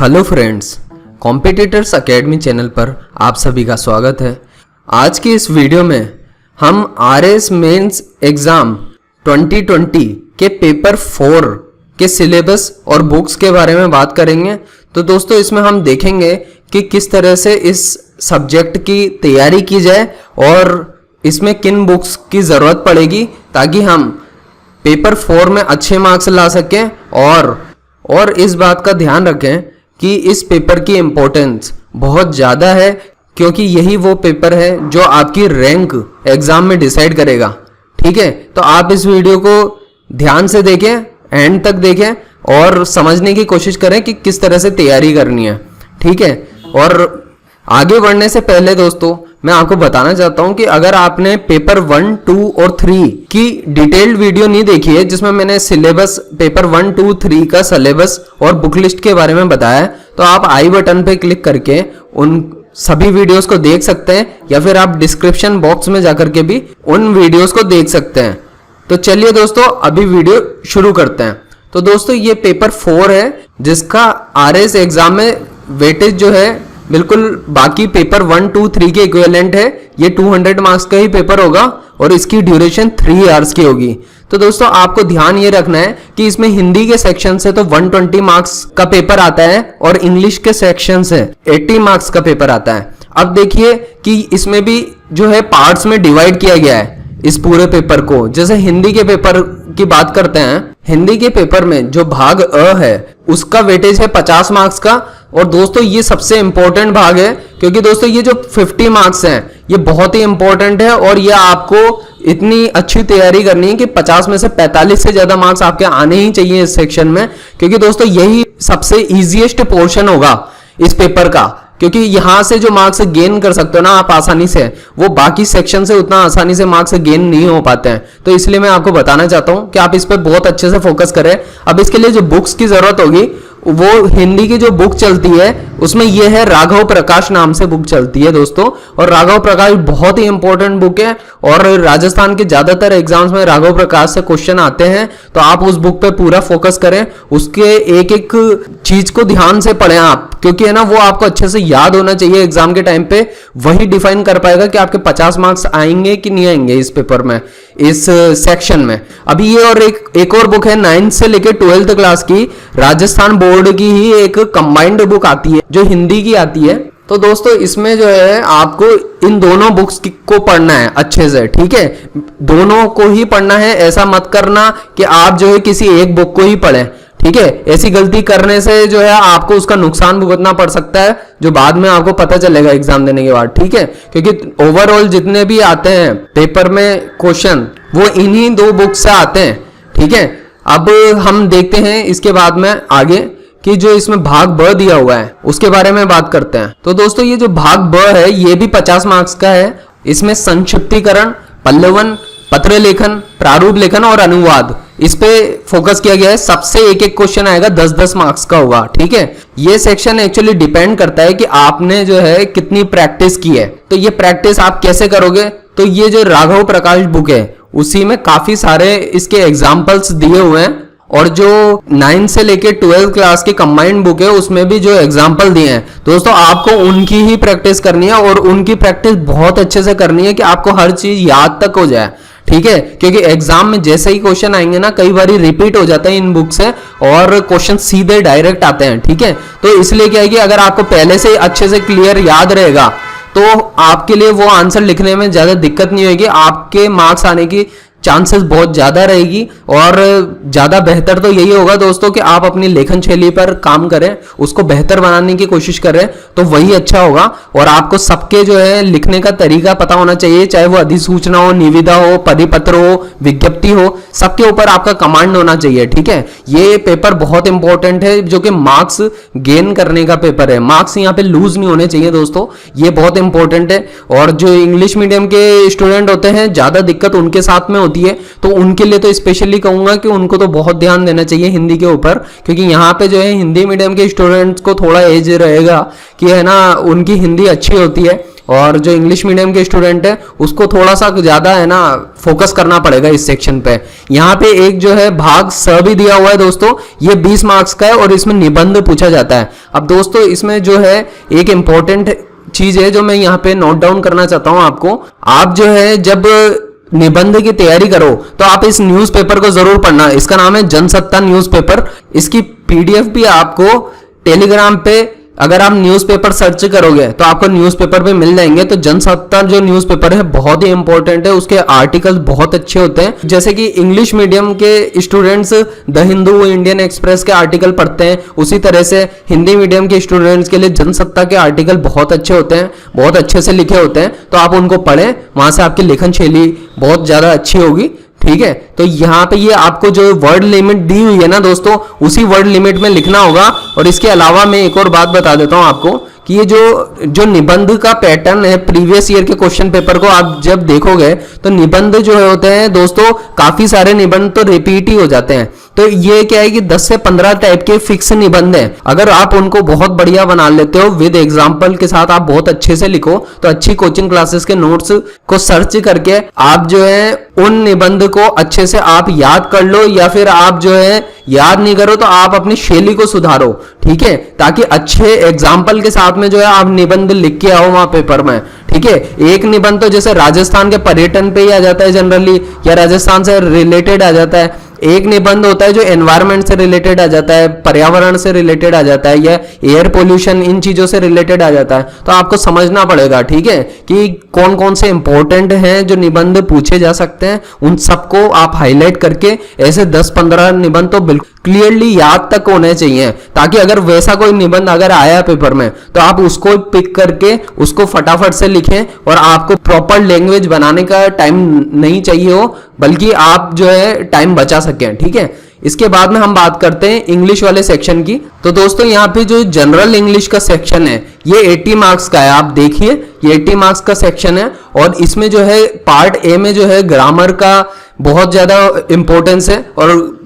Hello friends, competitors academy channel पर आप सभी का स्वागत है। आज की इस वीडियो में हम आरएस मेंस एग्जाम 2020 के पेपर 4 के सिलेबस और बुक्स के बारे में बात करेंगे। तो दोस्तों, इसमें हम देखेंगे कि किस तरह से इस सब्जेक्ट की तैयारी की जाए और इसमें किन बुक्स की ज़रूरत पड़ेगी ताकि हम पेपर 4 में अच्छे मार्क्स ला सकें और इस बात का ध्यान रखें कि इस पेपर की इम्पोर्टेंस बहुत ज़्यादा है, क्योंकि यही वो पेपर है जो आपकी रैंक एग्जाम में डिसाइड करेगा। ठीक है, तो आप इस वीडियो को ध्यान से देखें, एंड तक देखें और समझने की कोशिश करें कि किस तरह से तैयारी करनी है। ठीक है, और आगे बढ़ने से पहले दोस्तों मैं आपको बताना चाहता हूं कि अगर आपने पेपर 1, 2 और 3 की डिटेल्ड वीडियो नहीं देखी है, जिसमें मैंने सिलेबस पेपर 1, 2, 3 का सिलेबस और बुक लिस्ट के बारे में बताया है, तो आप आई बटन पे क्लिक करके उन सभी वीडियोस को देख सकते हैं, या फिर आप डिस्क्रिप्शन बॉक्स में जाकर के भी उन वीडियोस को देख सकते हैं। तो चलिए दोस्तों, अभी वीडियो शुरू करते हैं। तो दोस्तों, ये पेपर 4 है जिसका आरएस एग्जाम में वेटेज जो है बिल्कुल बाकी पेपर 1, 2, 3 के इक्विवेलेंट है। ये 200 मार्क्स का ही पेपर होगा और इसकी ड्यूरेशन 3 आवर्स की होगी। तो दोस्तों, आपको ध्यान ये रखना है कि इसमें हिंदी के सेक्शन से तो 120 मार्क्स का पेपर आता है और इंग्लिश के सेक्शन से 80 मार्क्स का पेपर आता है। अब देखिए कि इसमें भी जो है पार्ट्स में डिवाइड किया गया है इस पूरे पेपर को। जैसे हिंदी के पेपर की बात करते हैं, हिंदी के पेपर में जो भाग अ है उसका वेटेज है 50 मार्क्स का। और दोस्तों, ये सबसे इंपॉर्टेंट भाग है, क्योंकि दोस्तों ये जो 50 मार्क्स हैं ये बहुत ही इंपॉर्टेंट है और ये आपको इतनी अच्छी तैयारी करनी है कि 50 में से 45 से ज्यादा मार्क्स आपके आने ही चाहिए इस सेक्शन में, क्योंकि दोस्तों यही सबसे इजीएस्ट पोर्शन होगा इस पेपर का। क्योंकि यहां से जो मार्क्स गेन कर सकते हो ना आप आसानी से, वो बाकी सेक्शन से उतना आसानी से मार्क्स गेन नहीं हो पाते हैं। तो इसलिए मैं आपको बताना चाहता हूं कि आप इस पर बहुत अच्छे से फोकस करें। अब इसके लिए जो बुक्स की जरूरत होगी, वो हिंदी की जो बुक चलती है उसमें ये है राघव प्रकाश नाम से बुक चलती है दोस्तों। और राघव प्रकाश बहुत ही इंपॉर्टेंट बुक है और राजस्थान के ज्यादातर एग्जाम्स में राघव प्रकाश से क्वेश्चन आते हैं। तो आप उस बुक पे पूरा फोकस करें, उसके एक एक चीज को ध्यान से पढ़ें आप, क्योंकि है ना वो आपको अच्छे से याद होना चाहिए एग्जाम के टाइम पे। वही डिफाइन कर पाएगा कि आपके 50 मार्क्स आएंगे कि नहीं आएंगे इस पेपर में, इस सेक्शन में। अभी ये और एक और बुक है 9th से लेकर 12th क्लास की, राजस्थान बोर्ड की ही एक कंबाइंड बुक आती है जो हिंदी की आती है। तो दोस्तों, इसमें जो है आपको इन दोनों बुक्स को पढ़ना है अच्छे से। ठीक है, दोनों को ही पढ़ना है, ऐसा मत करना कि आप जो है किसी एक बुक को ही पढ़ें। ठीक है, ऐसी गलती करने से जो है आपको उसका नुकसान भुगतना पड़ सकता है, जो बाद में आपको पता चलेगा एग्जाम देने के बाद। ठीक है, क्योंकि ओवरऑल जितने भी आते हैं पेपर में क्वेश्चन वो इन्हीं 2 बुक से आते हैं। ठीक है, अब हम देखते हैं इसके बाद में आगे कि जो इसमें भाग ब दिया हुआ है उसके बारे में बात करते हैं। तो दोस्तों, ये जो भाग ब है ये भी 50 मार्क्स का है। इसमें संक्षिप्तीकरण, पल्लवन, पत्र लेखन, प्रारूप लेखन और अनुवाद, इस पे फोकस किया गया है। सबसे एक एक क्वेश्चन आएगा, 10-10 मार्क्स का होगा। ठीक है, ये सेक्शन एक्चुअली डिपेंड करता है कि आपने जो है कितनी प्रैक्टिस की है। तो ये प्रैक्टिस आप कैसे करोगे, तो ये जो राघव प्रकाश बुक है उसी में काफी सारे इसके एग्जाम्पल्स दिए हुए हैं, और जो 9th से लेके 12th क्लास की कंबाइंड बुक है उसमें भी जो एग्जाम्पल दिए हैं दोस्तों, आपको उनकी ही प्रैक्टिस करनी है और उनकी प्रैक्टिस बहुत अच्छे से करनी है कि आपको हर चीज याद तक हो जाए। ठीक है, क्योंकि एग्जाम में जैसे ही क्वेश्चन आएंगे ना, कई बार रिपीट हो जाता है इन बुक से और क्वेश्चन सीधे डायरेक्ट आते हैं। ठीक है, तो इसलिए क्या है कि अगर आपको पहले से अच्छे से क्लियर याद रहेगा तो आपके लिए वो आंसर लिखने में ज्यादा दिक्कत नहीं होगी, आपके मार्क्स आने की चांसेस बहुत ज्यादा रहेगी। और ज्यादा बेहतर तो यही होगा दोस्तों कि आप अपनी लेखन शैली पर काम करें, उसको बेहतर बनाने की कोशिश करें, तो वही अच्छा होगा। और आपको सबके जो है लिखने का तरीका पता होना चाहिए, चाहे वो अधिसूचना हो, निविदा हो, परिपत्र हो, विज्ञप्ति हो, सबके ऊपर आपका कमांड होना चाहिए। ठीक है, ये पेपर बहुत इंपॉर्टेंट है, जो कि मार्क्स गेन करने का पेपर है। मार्क्स यहाँ पे लूज नहीं होने चाहिए दोस्तों, ये बहुत इंपॉर्टेंट है। और जो इंग्लिश मीडियम के स्टूडेंट होते हैं ज्यादा दिक्कत उनके साथ में होती है, तो उनके लिए तो स्पेशली कहूंगा कि उनको तो बहुत ध्यान देना चाहिए हिंदी के ऊपर, क्योंकि यहाँ पे जो है हिंदी मीडियम के स्टूडेंट्स को थोड़ा एज रहेगा कि है ना उनकी हिंदी अच्छी होती है, और जो इंग्लिश मीडियम के स्टूडेंट है उसको थोड़ा सा ज्यादा है ना फोकस करना पड़ेगा इस सेक्शन पे। यहाँ पे एक जो है भाग स भी दिया हुआ है दोस्तों, ये 20 मार्क्स का है और इसमें निबंध पूछा जाता है। अब दोस्तों इसमें जो है एक इंपॉर्टेंट चीज है जो मैं यहाँ पे नोट डाउन करना चाहता हूँ आपको। आप जो है जब निबंध की तैयारी करो तो आप इस न्यूज़पेपर को जरूर पढ़ना। इसका नाम है जनसत्ता न्यूज़पेपर। इसकी पीडीएफ भी आपको टेलीग्राम पे अगर आप न्यूज़पेपर सर्च करोगे तो आपको न्यूज़पेपर पे मिल जाएंगे। तो जनसत्ता जो न्यूज़पेपर है बहुत ही इंपॉर्टेंट है, उसके आर्टिकल्स बहुत अच्छे होते हैं। जैसे कि इंग्लिश मीडियम के students the Hindu, Indian express के आर्टिकल पढ़ते हैं, उसी तरह से हिंदी मीडियम के स्टूडेंट्स के लिए जनसत्ता के आर्टिकल बहुत अच्छे होते हैं, बहुत अच्छे से लिखे होते हैं। तो आप उनको पढ़ें, वहां से आपकी लेखन शैली बहुत ज्यादा अच्छी होगी। ठीक है, तो यहाँ पे ये आपको जो वर्ड लिमिट दी हुई है ना दोस्तों, उसी वर्ड लिमिट में लिखना होगा। और इसके अलावा मैं एक और बात बता देता हूँ आपको कि ये जो निबंध का पैटर्न है, प्रीवियस ईयर के क्वेश्चन पेपर को आप जब देखोगे तो निबंध जो होते हैं दोस्तों, काफी सारे निबंध तो रिपीट ही हो जाते हैं। तो ये क्या है कि 10 से 15 टाइप के फिक्स निबंध हैं। अगर आप उनको बहुत बढ़िया बना लेते हो विद एग्जाम्पल के साथ, आप बहुत अच्छे से लिखो, तो अच्छी कोचिंग क्लासेस के नोट्स को सर्च करके आप जो है उन निबंध को अच्छे से आप याद कर लो, या फिर आप जो है याद नहीं करो तो आप अपनी शैली को सुधारो। ठीक है, ताकि अच्छे एग्जाम्पल के साथ में जो है आप निबंध लिख के आओ वहां पेपर में। ठीक है, एक निबंध तो जैसे राजस्थान के पर्यटन पे ही आ जाता है जनरली, या राजस्थान से रिलेटेड आ जाता है। एक निबंध होता है जो एनवायरनमेंट से रिलेटेड आ जाता है, पर्यावरण से रिलेटेड आ जाता है, या एयर पोल्यूशन, इन चीजों से रिलेटेड आ जाता है। तो आपको समझना पड़ेगा, ठीक है, कि कौन कौन से इंपॉर्टेंट हैं जो निबंध पूछे जा सकते हैं, उन सबको आप हाईलाइट करके ऐसे 10-15 निबंध तो बिल्कुल क्लियरली याद तक होने चाहिए, ताकि अगर वैसा कोई निबंध अगर आया पेपर में तो आप उसको पिक करके उसको फटाफट से लिखें, और आपको प्रॉपर लैंग्वेज बनाने का टाइम नहीं चाहिए हो, बल्कि आप जो है टाइम बचा सकें। ठीक है, इसके बाद में हम बात करते हैं इंग्लिश वाले सेक्शन की। तो दोस्तों यहाँ पे जो जनरल इंग्लिश का सेक्शन है ये 80 मार्क्स का है। आप देखिए ये 80 मार्क्स का सेक्शन है, और इसमें जो है पार्ट ए में जो है ग्रामर का बहुत ज्यादा इंपॉर्टेंस है, और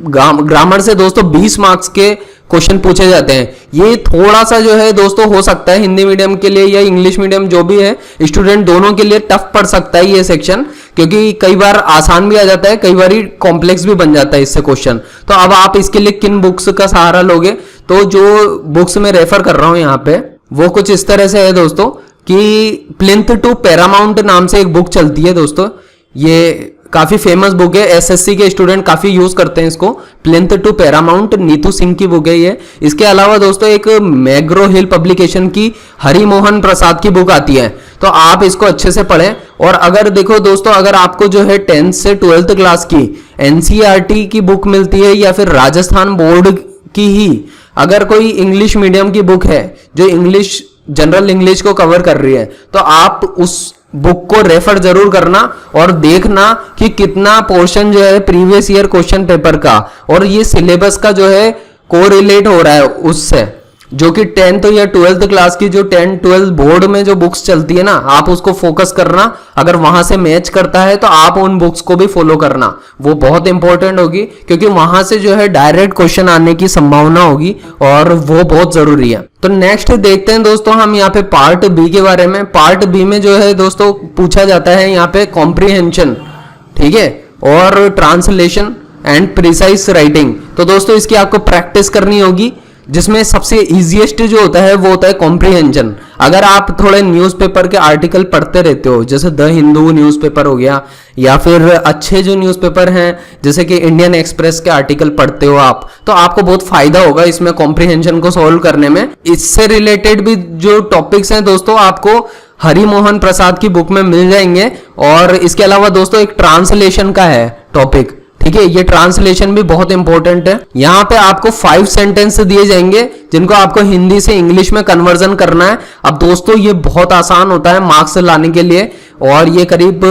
ग्रामर से दोस्तों 20 मार्क्स के क्वेश्चन पूछे जाते हैं। ये थोड़ा सा जो है दोस्तों हो सकता है हिंदी मीडियम के लिए या इंग्लिश मीडियम जो भी है स्टूडेंट, दोनों के लिए टफ पड़ सकता है ये सेक्शन, क्योंकि कई बार आसान भी आ जाता है, कई बार कॉम्प्लेक्स भी बन जाता है इससे क्वेश्चन। तो अब आप इसके लिए किन बुक्स का सहारा लोगे? तो जो बुक्स मैं रेफर कर रहा हूं यहाँ पे वो कुछ इस तरह से है दोस्तों, कि प्लिंथ टू पैरामाउंट नाम से एक बुक चलती है दोस्तों। ये काफी फेमस बुक है, एसएससी के स्टूडेंट काफी यूज करते हैं इसको। Plinth to Paramount Neetu Singh की बुक है ये। इसके अलावा दोस्तों एक मैग्रो हिल पब्लिकेशन की हरिमोहन प्रसाद की बुक आती है, तो आप इसको अच्छे से पढ़ें। और अगर देखो दोस्तों, अगर आपको जो है 10th से 12th क्लास की एनसीईआरटी की बुक मिलती है, या फिर राजस्थान बोर्ड की ही अगर कोई इंग्लिश मीडियम की बुक है जो इंग्लिश जनरल इंग्लिश को कवर कर रही है, तो आप उस बुक को रेफर जरूर करना और देखना कि कितना पोर्शन जो है प्रीवियस ईयर क्वेश्चन पेपर का और ये सिलेबस का जो है कोरिलेट हो रहा है उससे, जो कि 10th या 12th क्लास की जो 10-12 बोर्ड में जो बुक्स चलती है ना, आप उसको फोकस करना। अगर वहां से मैच करता है तो आप उन बुक्स को भी फॉलो करना, वो बहुत इंपॉर्टेंट होगी, क्योंकि वहां से जो है डायरेक्ट क्वेश्चन आने की संभावना होगी और वो बहुत जरूरी है। तो नेक्स्ट देखते हैं दोस्तों हम यहाँ पे पार्ट बी के बारे में। पार्ट बी में जो है दोस्तों पूछा जाता है यहाँ पे कॉम्प्रीहेंशन, ठीक है, और ट्रांसलेशन एंड प्रिसाइज राइटिंग। तो दोस्तों इसकी आपको प्रैक्टिस करनी होगी, जिसमें सबसे इजीएस्ट जो होता है वो होता है कॉम्प्रीहेंशन। अगर आप थोड़े न्यूज़पेपर के आर्टिकल पढ़ते रहते हो, जैसे द हिंदू न्यूज़पेपर हो गया, या फिर अच्छे जो न्यूज़पेपर हैं जैसे कि इंडियन एक्सप्रेस के आर्टिकल पढ़ते हो आप, तो आपको बहुत फायदा होगा इसमें कॉम्प्रीहेंशन को सॉल्व करने में। इससे रिलेटेड भी जो टॉपिक्स हैं दोस्तों आपको हरिमोहन प्रसाद की बुक में मिल जाएंगे। और इसके अलावा दोस्तों एक ट्रांसलेशन का है टॉपिक, ठीक है, ये ट्रांसलेशन भी बहुत इंपॉर्टेंट है। यहाँ पे आपको 5 सेंटेंस दिए जाएंगे जिनको आपको हिंदी से इंग्लिश में कन्वर्जन करना है। अब दोस्तों ये बहुत आसान होता है मार्क्स लाने के लिए, और ये करीब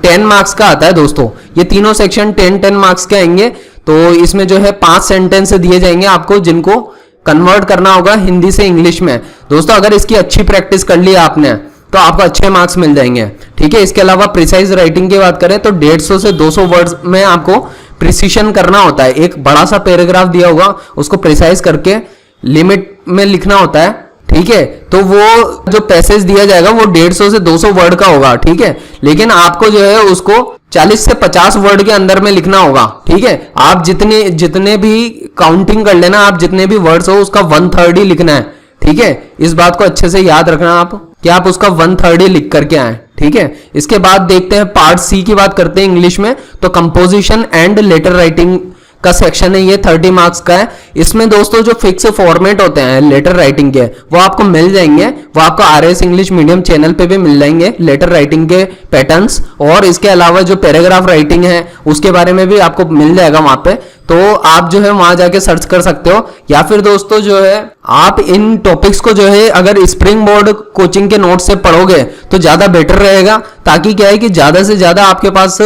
10 मार्क्स का आता है दोस्तों। ये तीनों सेक्शन 10-10 मार्क्स के आएंगे। तो इसमें जो है 5 सेंटेंस दिए जाएंगे आपको, जिनको कन्वर्ट करना होगा हिंदी से इंग्लिश में। दोस्तों अगर इसकी अच्छी प्रैक्टिस कर ली आपने तो आपको अच्छे मार्क्स मिल जाएंगे, ठीक है। इसके अलावा प्रिसाइज राइटिंग की बात करें तो 150 से 200 वर्ड्स में आपको प्रिसिशन करना होता है। एक बड़ा सा पैराग्राफ दिया होगा, उसको प्रिसाइज करके लिमिट में लिखना होता है, ठीक है, तो वो जो पैसेज दिया जाएगा वो 150 से 200 वर्ड का होगा, ठीक है, लेकिन आपको जो है उसको 40 से 50 वर्ड के अंदर में लिखना होगा, ठीक है। आप जितने भी काउंटिंग कर लेना, आप जितने भी वर्ड्स हो उसका 1/3 ही लिखना है, ठीक है। इस बात को अच्छे से याद रखना आप कि आप उसका 1/3 ही लिख करके आए, ठीक है। इसके बाद देखते हैं पार्ट सी की बात करते हैं इंग्लिश में। तो कंपोजिशन एंड लेटर राइटिंग का सेक्शन है, ये 30 मार्क्स का है। इसमें दोस्तों जो फिक्स फॉर्मेट होते हैं लेटर राइटिंग के वो आपको मिल जाएंगे, वो आपको RS इंग्लिश मीडियम चैनल पे भी मिल जाएंगे लेटर राइटिंग के पैटर्न्स, और इसके अलावा जो पैराग्राफ राइटिंग है उसके बारे में भी आपको मिल जाएगा वहां पे, तो आप जो है वहां जाके सर्च कर सकते हो। या फिर दोस्तों जो है आप इन टॉपिक्स को जो है अगर स्प्रिंग बोर्ड कोचिंग के नोट से पढ़ोगे तो ज्यादा बेटर रहेगा, ताकि क्या है कि ज्यादा से ज्यादा आपके पास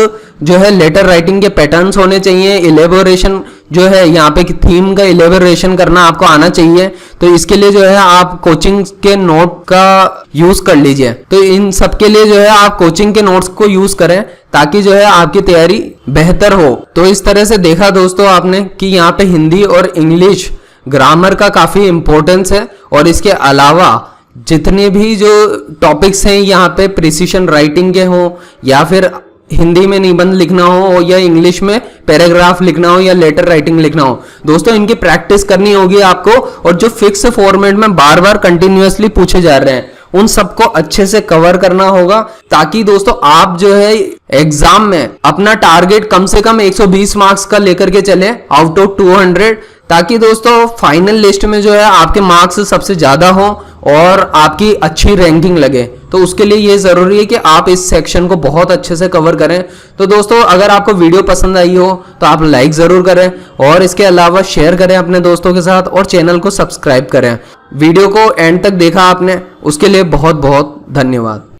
जो है लेटर राइटिंग के पैटर्न्स होने चाहिए, इलेबोरेशन जो है यहाँ पे थीम का इलेबोरेशन करना आपको आना चाहिए। तो इसके लिए जो है आप कोचिंग के नोट का यूज कर लीजिए। तो इन सब के लिए जो है आप कोचिंग के नोट्स को यूज करें ताकि जो है आपकी तैयारी बेहतर हो। तो इस तरह से देखा दोस्तों आपने कि यहाँ पे हिंदी और इंग्लिश ग्रामर का काफी इंपॉर्टेंस है, और इसके अलावा जितने भी जो टॉपिक्स हैं यहाँ पे प्रिसीशन राइटिंग के हो, या फिर हिंदी में निबंध लिखना हो, या इंग्लिश में पैराग्राफ लिखना हो, या लेटर राइटिंग लिखना हो, दोस्तों इनकी प्रैक्टिस करनी होगी आपको। और जो फिक्स फॉर्मेट में बार बार कंटिन्यूअसली पूछे जा रहे हैं उन सबको अच्छे से कवर करना होगा, ताकि दोस्तों आप जो है एग्जाम में अपना टारगेट कम से कम 120 मार्क्स का लेकर के चले आउट ऑफ 200, ताकि दोस्तों फाइनल लिस्ट में जो है आपके मार्क्स सबसे ज्यादा हो और आपकी अच्छी रैंकिंग लगे। तो उसके लिए ये जरूरी है कि आप इस सेक्शन को बहुत अच्छे से कवर करें। तो दोस्तों अगर आपको वीडियो पसंद आई हो तो आप लाइक जरूर करें, और इसके अलावा शेयर करें अपने दोस्तों के साथ, और चैनल को सब्सक्राइब करें। वीडियो को एंड तक देखा आपने, उसके लिए बहुत बहुत धन्यवाद।